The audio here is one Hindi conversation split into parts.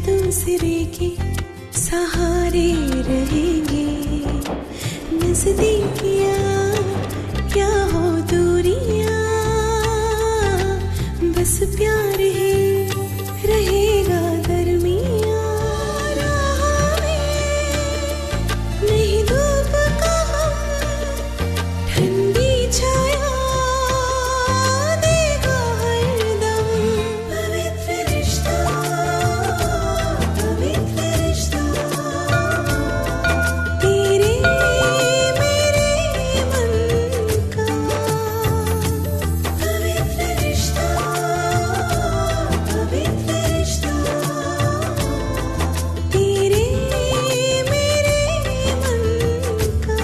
दूसरे के सहारे रहेंगे। नजदीकियां क्या हो दूरियां, बस प्यार ही रहेगा दरमियां। राह में नहीं धूप का हम, ठंडी छाया देगा हरदम। पवित्र रिश्ता, पवित्र रिश्ता, तेरे मेरे मन का। पवित्र रिश्ता, पवित्र रिश्ता, तेरे मेरे मन का।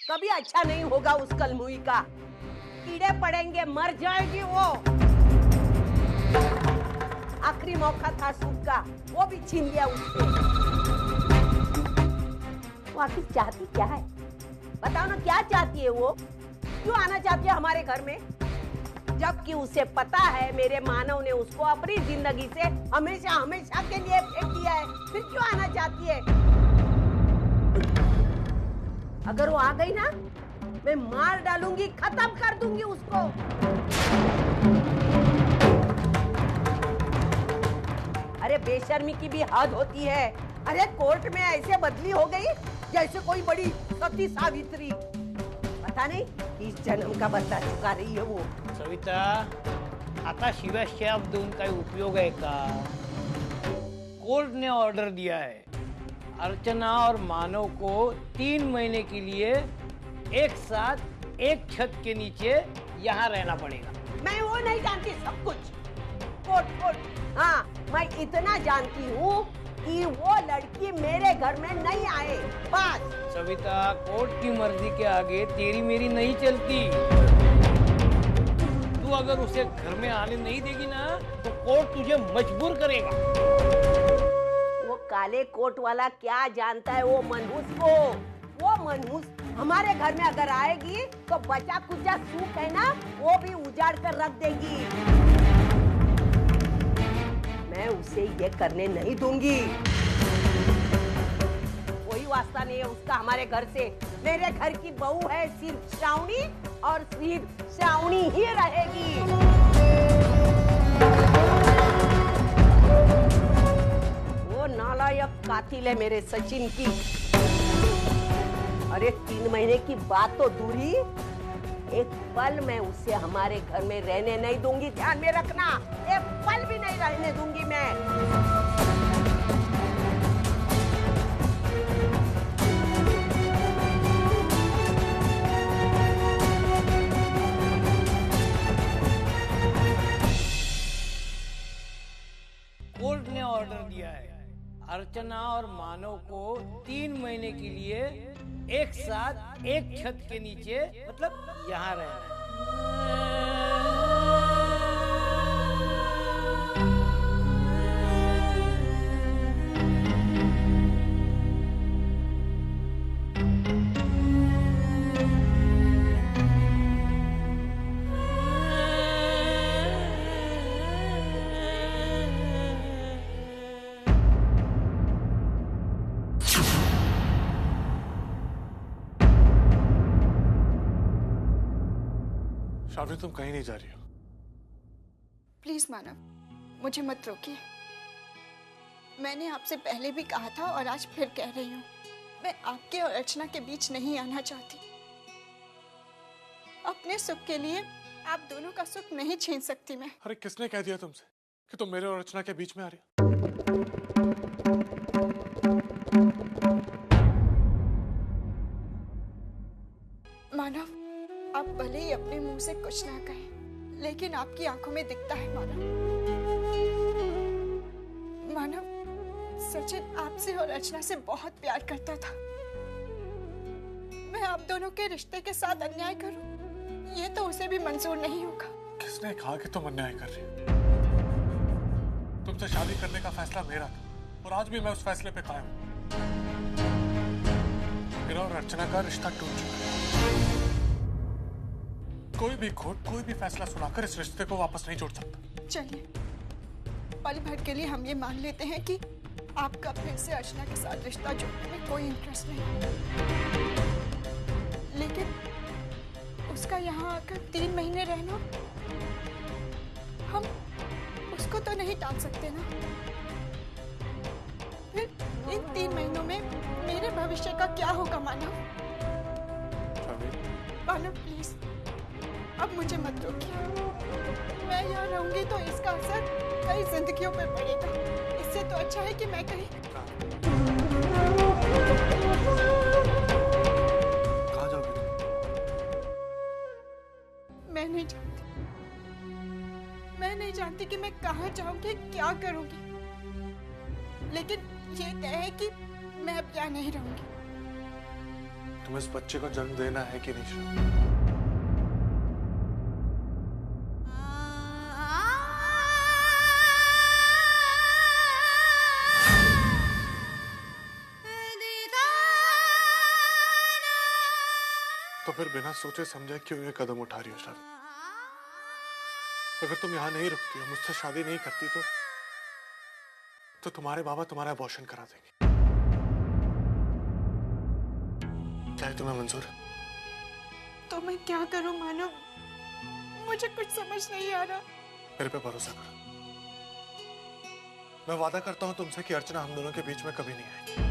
कभी अच्छा नहीं होगा उस कलमुई का, कीड़े पड़ेंगे, मर जाएगी वो। आखिरी मौका था सुख का, वो भी छीन लिया उससे। वो आखिर चाहती क्या है? बताओ ना, क्या चाहती है वो? क्यों आना चाहती है हमारे घर में? जबकि उसे पता है मेरे मानव ने उसको अपनी जिंदगी से हमेशा हमेशा के लिए फेंक दिया है, फिर क्यों आना चाहती है? अगर वो आ गई ना, मैं मार डालूंगी, खत्म कर दूंगी उसको। अरे बेशर्मी की भी हद होती है। अरे कोर्ट में ऐसे बदली हो गई जैसे कोई बड़ी सती सावित्री। पता नहीं किस जन्म का बदला चुका रही है वो। सविता, आता शिव्या शब्द देऊन काही उपयोग आहे का? कोर्ट ने ऑर्डर दिया है, अर्चना और मानव को 3 महीने के लिए एक साथ एक छत के नीचे यहाँ रहना पड़ेगा। मैं वो नहीं जानती सब कुछ। कोर्ट, हाँ, मैं इतना जानती हूँ कि वो लड़की मेरे घर में नहीं आए, बस। सविता, कोर्ट की मर्जी के आगे तेरी मेरी नहीं चलती। तू अगर उसे घर में आने नहीं देगी ना, तो कोर्ट तुझे मजबूर करेगा। वो काले कोट वाला क्या जानता है वो मनहूस को? वो मनहूस हमारे घर में अगर आएगी तो बचा कुचा सूख है ना, वो भी उजाड़ कर रख देगी। मैं उसे ये करने नहीं दूंगी। कोई वास्ता नहीं है उसका हमारे घर से। मेरे घर की बहू है सिर्फ श्रावणी, और सिर्फ श्रावणी ही रहेगी। वो नालायक कातिल है मेरे सचिन की। अरे 3 महीने की बात तो दूरी, एक पल मैं उसे हमारे घर में रहने नहीं दूंगी। ध्यान में रखना, एक पल भी नहीं रहने दूंगी मैं। कोर्ट ने ऑर्डर दिया है, अर्चना और मानव को 3 महीने के लिए एक साथ एक छत के नीचे, मतलब यहाँ रहना है। शावनी, तुम कहीं नहीं जा रही हो। प्लीज मानव, मुझे मत रोकिए। मैंने आपसे पहले भी कहा था और आज फिर कह रही हूँ, मैं आपके और अर्चना के बीच नहीं आना चाहती। अपने सुख के लिए आप दोनों का सुख नहीं छीन सकती मैं। अरे किसने कह दिया तुमसे कि तुम मेरे और अर्चना के बीच में आ रही हो? मानव, आप भले ही अपने मुंह से कुछ ना कहें, लेकिन आपकी आंखों में दिखता है मानव। मानव, सचिन आपसे और अर्चना से बहुत प्यार करता था। मैं आप दोनों के रिश्ते के साथ अन्याय करूं, ये तो उसे भी मंजूर नहीं होगा। किसने कहा कि तुम अन्याय कर रही हो? तुमसे शादी करने का फैसला मेरा था और आज भी मैं उस फैसले पे कायम हूं। मेरा और अर्चना का रिश्ता टूट चुका है। कोई भी कोर्ट कोई भी फैसला सुनाकर इस रिश्ते को वापस नहीं जोड़ सकता। चलिए, पल भर के लिए हम ये मान लेते हैं कि आपका फिर से अर्चना के साथ रिश्ता जोड़ने में कोई इंटरेस्ट नहीं है, लेकिन उसका यहाँ आकर 3 महीने रहना, हम उसको तो नहीं टाल सकते ना। फिर इन 3 महीनों में मेरे भविष्य का क्या होगा मानव? मानव प्लीज, अब मुझे मत रोकिए। मैं यहाँ रहूंगी तो इसका असर कई जिंदगियों पर पड़ेगा। इससे तो अच्छा है कि मैं कहीं। कहाँ जाओगे मैं नहीं जानती, मैं नहीं जानती कि मैं कहाँ जाऊंगी, क्या करूंगी, लेकिन ये तय है कि मैं अब यहाँ नहीं रहूंगी। तुम्हें इस बच्चे को जन्म देना है कि नहीं श्रावणी? तो फिर बिना सोचे समझे क्यों ये कदम उठा रही हो श्रावणी? अगर तुम यहाँ नहीं रुकती हो, मुझसे शादी नहीं करती तो तुम्हारे बाबा तुम्हारा अबॉर्शन करा देंगे। क्या है तुम्हें मंजूर? तो मैं क्या करूं मानो, मुझे कुछ समझ नहीं आ रहा। मेरे पे भरोसा करो, मैं वादा करता हूँ तुमसे कि अर्चना हम दोनों के बीच में कभी नहीं आएगी।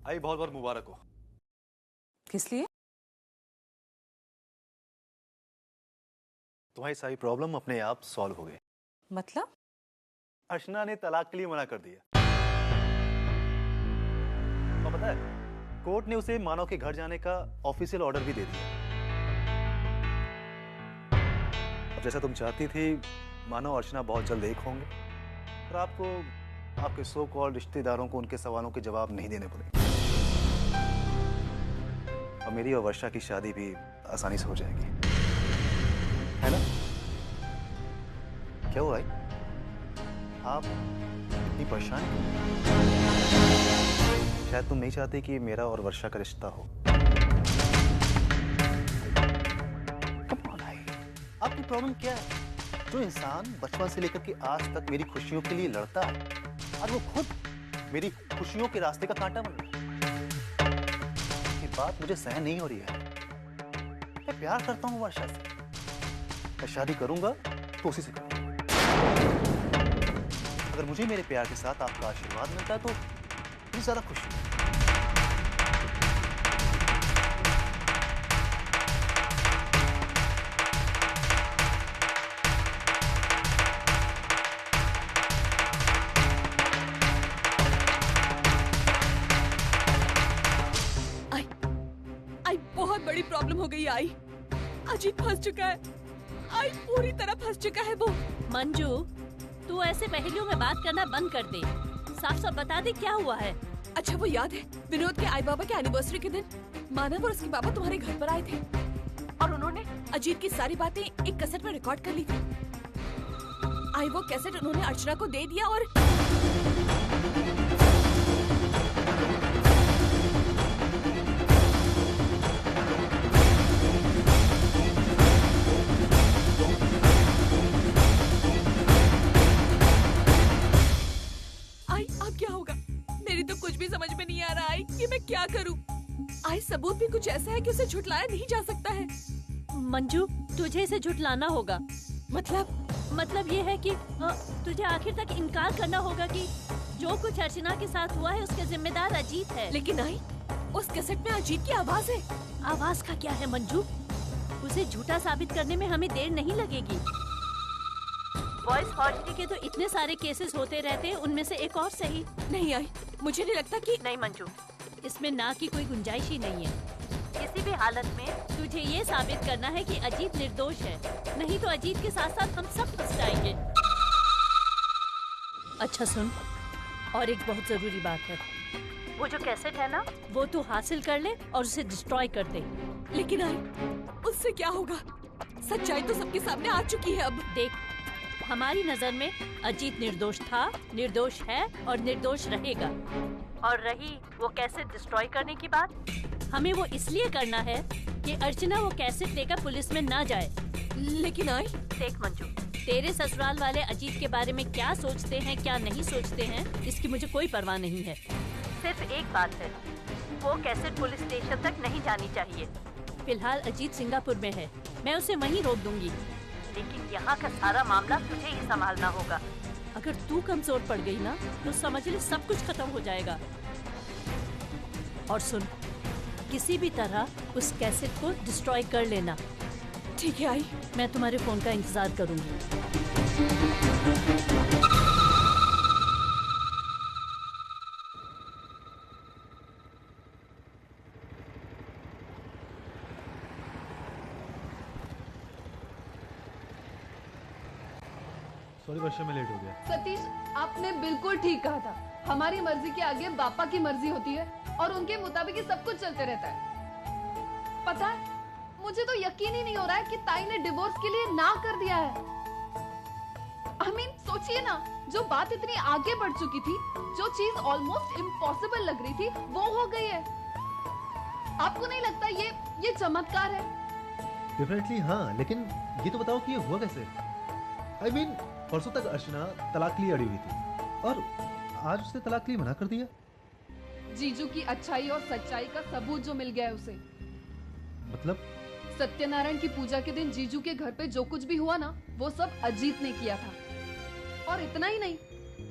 आई बहुत बहुत मुबारक हो। किस लिए? तुम्हारी सारी प्रॉब्लम अपने आप सॉल्व हो गई। मतलब? अर्चना ने तलाक के लिए मना कर दिया। और पता है, कोर्ट ने उसे मानव के घर जाने का ऑफिशियल ऑर्डर भी दे दिया। अब जैसा तुम चाहती थी, मानव अर्चना बहुत जल्द एक होंगे और आपको आपके सो कॉल्ड रिश्तेदारों को उनके सवालों के जवाब नहीं देने पड़ेंगे और मेरी और वर्षा की शादी भी आसानी से हो जाएगी, है ना? क्या हुआ? आप इतनी परेशान क्यों? शायद तुम नहीं चाहते कि मेरा और वर्षा का रिश्ता हो। Come on, आपकी प्रॉब्लम क्या है? जो इंसान बचपन से लेकर के आज तक मेरी खुशियों के लिए लड़ता है, और वो खुद मेरी खुशियों के रास्ते का कांटा बन गया। ये बात मुझे सहन नहीं हो रही है। मैं प्यार करता हूँ वर्षा से, मैं शादी करूंगा तो उसी से करूंगा। अगर मुझे मेरे प्यार के साथ आपका आशीर्वाद मिलता है तो मुझे ज्यादा खुशी है। बहुत बड़ी प्रॉब्लम हो गई। आई अजीत फंस चुका है। आई पूरी तरह फंस चुका है वो। मंजू, तू ऐसे पहेलियों में बात करना बंद कर दे। साफ साफ बता दे क्या हुआ है। अच्छा वो याद है विनोद के आई बाबा के एनिवर्सरी के दिन मानव और उसके बाबा तुम्हारे घर पर आए थे और उन्होंने अजीत की सारी बातें एक कैसेट में रिकॉर्ड कर ली थी। आई वो कैसेट उन्होंने अर्चना को दे दिया और समझ में नहीं आ रहा है कि मैं क्या करूं। आई सबूत भी कुछ ऐसा है कि उसे झुठलाया नहीं जा सकता है। मंजू, तुझे इसे झुठलाना होगा। मतलब ये है कि तुझे आखिर तक इनकार करना होगा कि जो कुछ अर्चना के साथ हुआ है उसके जिम्मेदार अजीत है। लेकिन आई उस कैसेट में अजीत की आवाज है। आवाज का क्या है मंजू? उसे झूठा साबित करने में हमें देर नहीं लगेगी। वॉइस फॉर्जरी के तो इतने सारे केसेस होते रहते हैं, उनमें से एक और सही। नहीं आई, मुझे नहीं लगता कि नहीं मंजू, इसमें ना की कोई गुंजाइश ही नहीं है। किसी भी हालत में तुझे ये साबित करना है कि अजीत निर्दोष है, नहीं तो अजीत के साथ साथ हम सब फंस जाएंगे। अच्छा सुन, और एक बहुत जरूरी बात है। वो जो कैसेट है ना, वो तू हासिल कर ले और उसे डिस्ट्रॉय कर दे। लेकिन आई उससे क्या होगा? सच्चाई तो सबके सामने आ चुकी है। अब देख, हमारी नजर में अजीत निर्दोष था, निर्दोष है और निर्दोष रहेगा। और रही वो कैसेट डिस्ट्रॉय करने की बात, हमें वो इसलिए करना है कि अर्चना वो कैसेट लेकर पुलिस में ना जाए। लेकिन आई देख मंजू, तेरे ससुराल वाले अजीत के बारे में क्या सोचते हैं क्या नहीं सोचते हैं इसकी मुझे कोई परवाह नहीं है। सिर्फ एक बात है, वो कैसेट पुलिस स्टेशन तक नहीं जानी चाहिए। फिलहाल अजीत सिंगापुर में है, मैं उसे वहीं रोक दूंगी, लेकिन यहाँ का सारा मामला तुझे ही संभालना होगा। अगर तू कमजोर पड़ गई ना तो समझ ले सब कुछ खत्म हो जाएगा। और सुन, किसी भी तरह उस कैसेट को डिस्ट्रॉय कर लेना। ठीक है आई। मैं तुम्हारे फोन का इंतजार करूंगी। सॉरी वर्षा, मैं लेट हो गया। सतीश, आपने बिल्कुल ठीक कहा था। हमारी मर्जी के आगे बापा की मर्जी होती है और उनके मुताबिक ही सब कुछ चलते रहता है। पता है, मुझे तो यकीन ही नहीं हो रहा है कि ताई ने डिवोर्स के लिए ना कर दिया है। सोचिए ना, जो बात इतनी आगे बढ़ चुकी थी, जो चीज ऑलमोस्ट इम्पॉसिबल लग रही थी, वो हो गई है। आपको नहीं लगता ये चमत्कार है? डेफिनेटली हाँ, लेकिन ये तो बताओ कि ये हुआ कैसे? I mean, परसों तक अर्चना तलाक के लिए अड़ी हुई थी और आज उसने तलाक के लिए मना कर दिया। जीजू की अच्छाई और सच्चाई का सबूत जो मिल गया है उसे। मतलब? सत्यनारायण की पूजा के दिन जीजू के घर पे जो कुछ भी हुआ ना, वो सब अजीत ने किया था। और इतना ही नहीं,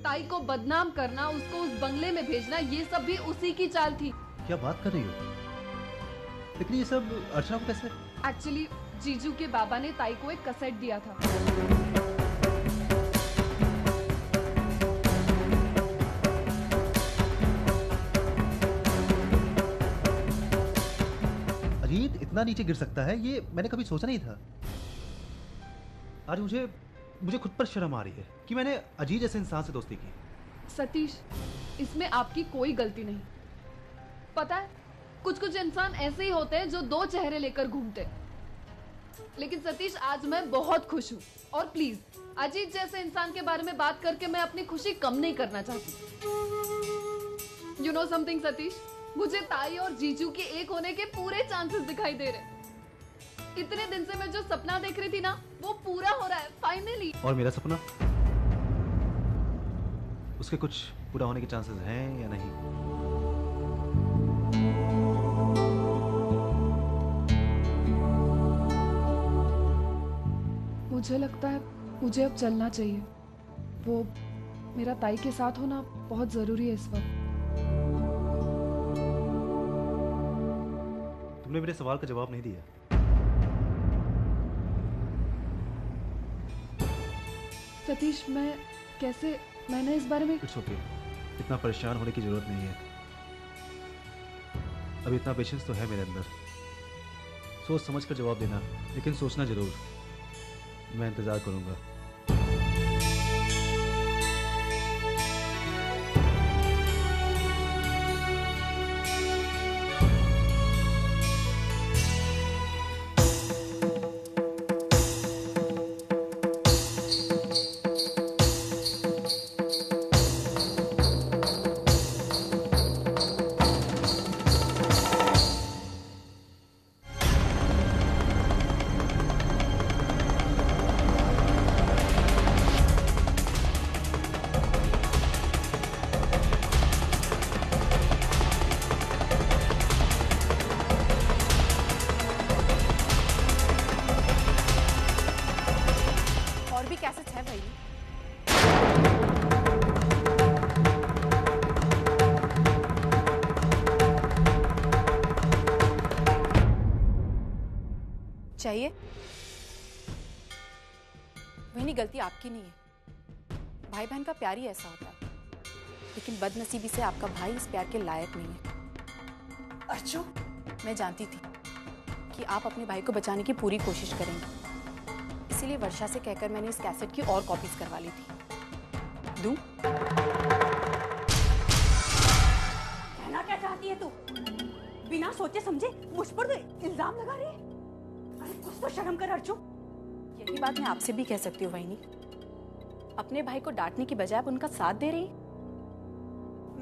ताई को बदनाम करना, उसको उस बंगले में भेजना, ये सब भी उसी की चाल थी। क्या बात कर रही हो? लेकिन ये सब अर्चना को कैसे? एक्चुअली जीजू के बाबा ने ताई को एक कैसेट दिया था। अजीत इतना नीचे गिर सकता है, ये मैंने कभी सोचा नहीं था। आज मुझे खुद पर शर्म आ रही है कि मैंने अजीत जैसे इंसान से दोस्ती की। सतीश, इसमें आपकी कोई गलती नहीं। पता है, कुछ इंसान ऐसे ही होते हैं जो दो चेहरे लेकर घूमते। लेकिन सतीश, आज मैं बहुत खुश हूँ और प्लीज अजीत जैसे इंसान के बारे में बात करके मैं अपनी खुशी कम नहीं करना चाहती। यू नो समथिंग सतीश, मुझे ताई और जीजू के एक होने के पूरे चांसेस दिखाई दे रहे। इतने दिन से मैं जो सपना देख रही थी ना, वो पूरा हो रहा है फाइनली। और मेरा सपना, उसके कुछ पूरा होने के चांसेस हैं या नहीं? मुझे लगता है मुझे अब चलना चाहिए। वो मेरा ताई के साथ होना बहुत जरूरी है इस वक्त। तुमने मेरे सवाल का जवाब नहीं दिया। सतीश, मैंने इस बारे में इट्स ओके, इतना परेशान होने की जरूरत नहीं है। अभी इतना पेशेंस तो है मेरे अंदर। सोच समझ कर जवाब देना, लेकिन सोचना जरूर। मैं इंतजार करूंगा। चाहिए। वही गलती आपकी नहीं है। भाई बहन का प्यार ही ऐसा होता है, लेकिन बदनसीबी से आपका भाई इस प्यार के लायक नहीं है। अर्जुन, मैं जानती थी कि आप अपने भाई को बचाने की पूरी कोशिश करेंगे, इसीलिए वर्षा से कहकर मैंने इस कैसेट की और कॉपीज करवा ली थी। दूं? कहना क्या चाहती है तू? बिना सोचे समझे मुझ पर तो इल्जाम लगा रही है। अरे कुछ तो शर्म कर अर्जुन। यही बात मैं आपसे भी कह सकती हूँ वहीनी। अपने भाई को डांटने की बजाय आप उनका साथ दे रही?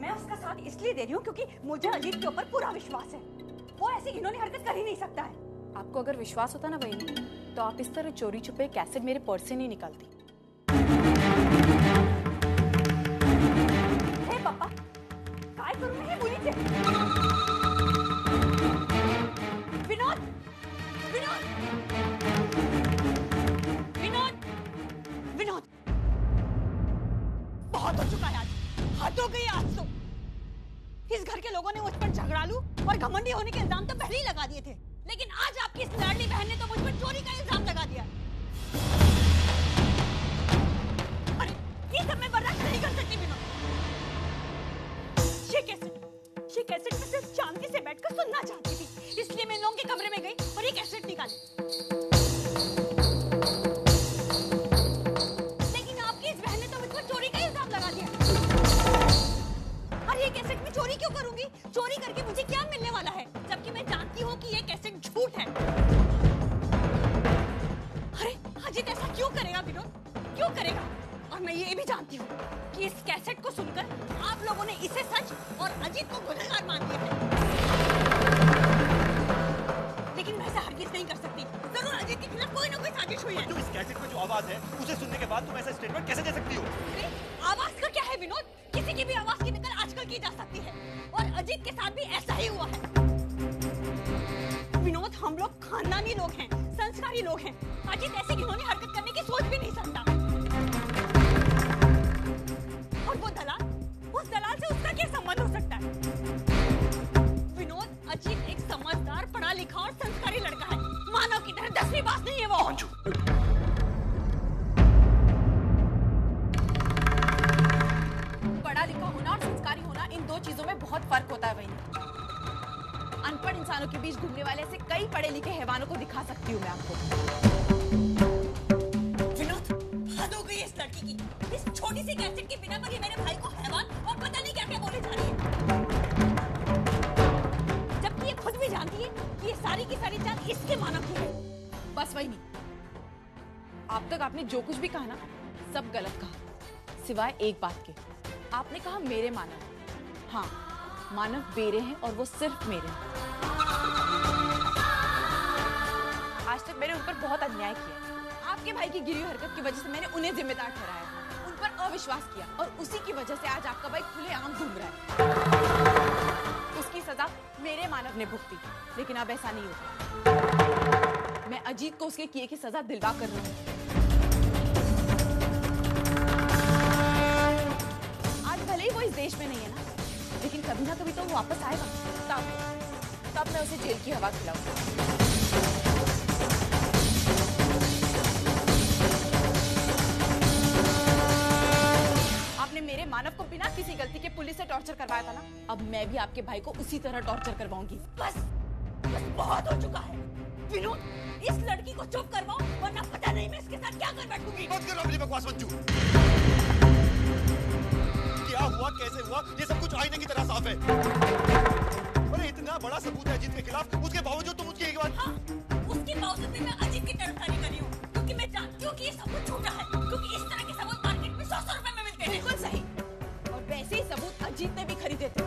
मैं उसका साथ इसलिए दे रही हूँ क्योंकि मुझे अजीत के ऊपर पूरा विश्वास है। वो ऐसी घिनौनी हरकत कर ही नहीं सकता है। आपको अगर विश्वास होता ना बहनी, तो आप इस तरह चोरी छुपे कैसेट मेरे पर्स से नहीं निकालती। हे पापा, काय करू मैं हे मुलीचे? विनोद, विनोद, विनोद, विनोद, बहुत हो चुका है आज, हद हो गई आज तो। इस घर के लोगों ने मुझ पर झगड़ालू और घमंडी होने के इल्जाम तो पहले ही लगा दिए थे, लेकिन आज आपकी इस लाडली बहन ने तो मुझ पर चोरी का इल्जाम लगा दिया। अरे ये सब मैं बर्दाश्त नहीं कर सकती विनोद। ये कैसेट मैं सिर्फ शांति से बैठकर सुनना चाहती थी, इसलिए मैं लोगों के कमरे में गई और ये कैसेट निकाली। लेकिन आपकी इस बहन ने तो मुझ पर चोरी का इल्जाम लगा दिया। और ये कैसेट मैं चोरी क्यों करूंगी? चोरी करके मुझे क्या मिलने वाला है, जबकि मैं जानती हूँ कि ये कैसेट झूठ है। अरे अजीत ऐसा क्यों करेगा विनोद, क्यों करेगा? और मैं ये भी जानती हूँ कि इस कैसेट को सुनकर आप लोगों ने इसे सच और अजीत को गुनहगार मान दिया है। लेकिन मैं ऐसा हरगिज़ नहीं कर सकती। जरूर अजीत के खिलाफ कोई ना कोई साजिश हुई है। तो इस कैसेट में जो आवाज है, उसे सुनने के बाद तुम ऐसा स्टेटमेंट कैसे दे सकती हो? अरे आवाज का क्या है विनोद? किसी की भी आवाज की नकल आजकल की जा सकती है, और अजीत के साथ भी ऐसा ही हुआ है। विनोद, हम लोग खानदानी लोग हैं, संस्कारी लोग हैं। अजीत ऐसी घिनौनी हरकत करने की सोच भी नहीं सकता। और वो दलाल, उस दलाल से उसका क्या संबंध हो सकता है? विनोद, अजीत एक समझदार, पढ़ा लिखा और संस्कारी लड़का है। मानव की तरह 10वीं पास नहीं है वो। पढ़ा लिखा होना और संस्कारी होना, इन दो चीजों में बहुत फर्क होता है बहनी। अनपढ़ इंसानों के बीच घूमने वाले ऐसे कई पढ़े लिखे हैवानों को दिखा सकती हूँ मैं आपको। विनोद, हद हो गई इस लड़की की। इस छोटी सी कैसेट के बिना पर ये मेरे भाई को हैवान और पता नहीं क्या क्या बोले जा रही है, जबकि ये खुद भी जानती है कि ये सारी की सारी चाल इसके मानव की है। बस वही नहीं, आप तक आपने जो कुछ भी कहा ना, सब गलत कहा, सिवाय एक बात के। आपने कहा मेरे मानव। हाँ, मानव मेरे हैं और वो सिर्फ मेरे हैं। आज तक मैंने उन पर बहुत अन्याय किया। आपके भाई की गिरी हुई हरकत की वजह से मैंने उन्हें जिम्मेदार ठहराया, उन पर अविश्वास किया, और उसी की वजह से आज आपका भाई खुलेआम घूम रहा है। उसकी सजा मेरे मानव ने भुगती, लेकिन अब ऐसा नहीं होगा। मैं अजीत को उसके किए की सजा दिलवा कर रही हूँ। आज भले ही वो इस देश में नहीं है ना, लेकिन कभी ना कभी तो वो वापस आएगा। तब मैं उसे जेल की हवा खिलाऊंगा। आपने मेरे मानव को बिना किसी गलती के पुलिस से टॉर्चर करवाया था ना, अब मैं भी आपके भाई को उसी तरह टॉर्चर करवाऊंगी। बस बहुत हो चुका है विनोद, इस लड़की को चुप करवाओ, वरना पता नहीं मैं इसके साथ क्या कर बैठूंगी। मत करो अपनी बकवास बच्चू। क्या हुआ, कैसे हुआ, ये सब कुछ आईने की तरह साफ है। अरे इतना बड़ा सबूत है अजीत के खिलाफ, उसके बावजूद तुम उसकी एक बार। हाँ, उसके बावजूद भी मैं अजीत की तरफदारी कर रही हूँ, क्योंकि मैं जानती हूँ कि ये सबूत झूठा है, क्योंकि इस तरह के सबूत मार्केट में 100 रुपए में मिलते हैं। बिल्कुल सही, और वैसे ही सबूत अजीत ने भी खरीदे थे।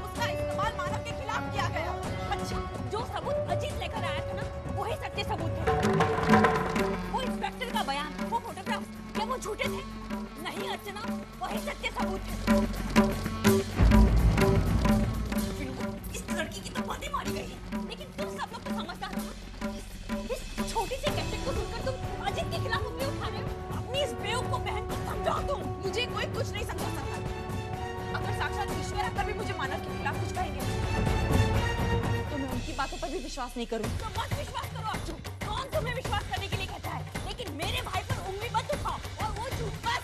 उसका इस्तेमाल मानव के खिलाफ किया गया। अच्छा, जो सबूत अजीत लेकर आया था ना, वही सच्चे सबूत थे। वो इंस्पेक्टर का बयान, वो फोटोग्राफ, क्या वो झूठे थे? नहीं अर्चना, वही सच्चे सबूत थे। इस लड़की की तो बातें मारी गई है, लेकिन तुम सब लोग तो समझदार हो। इस छोटी सी कैसेट को सुनकर तुम अजीत के खिलाफ उंगली उठा रहे हो। अपनी इस बेवकूफ बहन को समझाओ तुम। मुझे कोई कुछ नहीं समझा सकता। अगर साक्षात ईश्वर आकर भी मुझे मानव के खिलाफ कुछ कहेंगे, तो मैं उनकी बातों पर भी विश्वास नहीं करूँ। तो मत विश्वास करो अर्जुन। कौन तुम्हें विश्वास करने के लिए कहता है? लेकिन मेरे भाई पर उंगली मत उठाओ, और वो झूठ बस।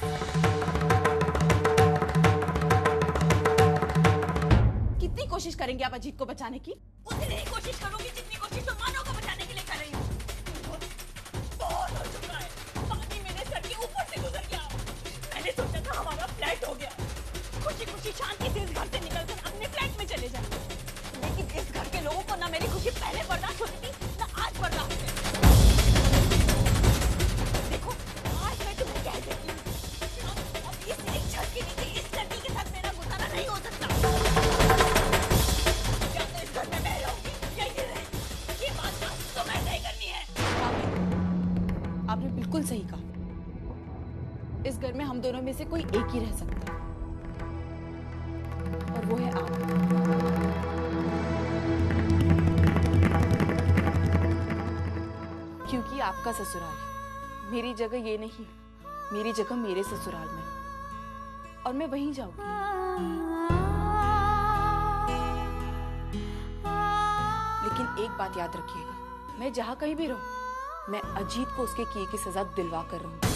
कितनी कोशिश करेंगे आप अजीत को बचाने की? उतनी ही कोशिश करूंगी जितनी कोशिश तुम मानव को बचाने के लिए कर रही हो। बहुत हो चुका है, पानी मेरे सर के ऊपर से गुजर गया। मैंने सोचा था हमारा फ्लैट हो गया, खुशी खुशी शांति से इस घर से निकलकर अपने फ्लैट में चले जाए, लेकिन इस घर के लोगों को ना मेरी खुशी पहले बर्दाश्त होती थी, ना आज बर्दाश्त है। इस घर में हम दोनों में से कोई एक ही रह सकता है, और वो है आप। क्योंकि आपका ससुराल मेरी जगह ये नहीं, मेरी जगह मेरे ससुराल में, और मैं वहीं जाऊंगी। लेकिन एक बात याद रखिएगा, मैं जहां कहीं भी रहूं, मैं अजीत को उसके किए की सजा दिलवा कर रहूंगी।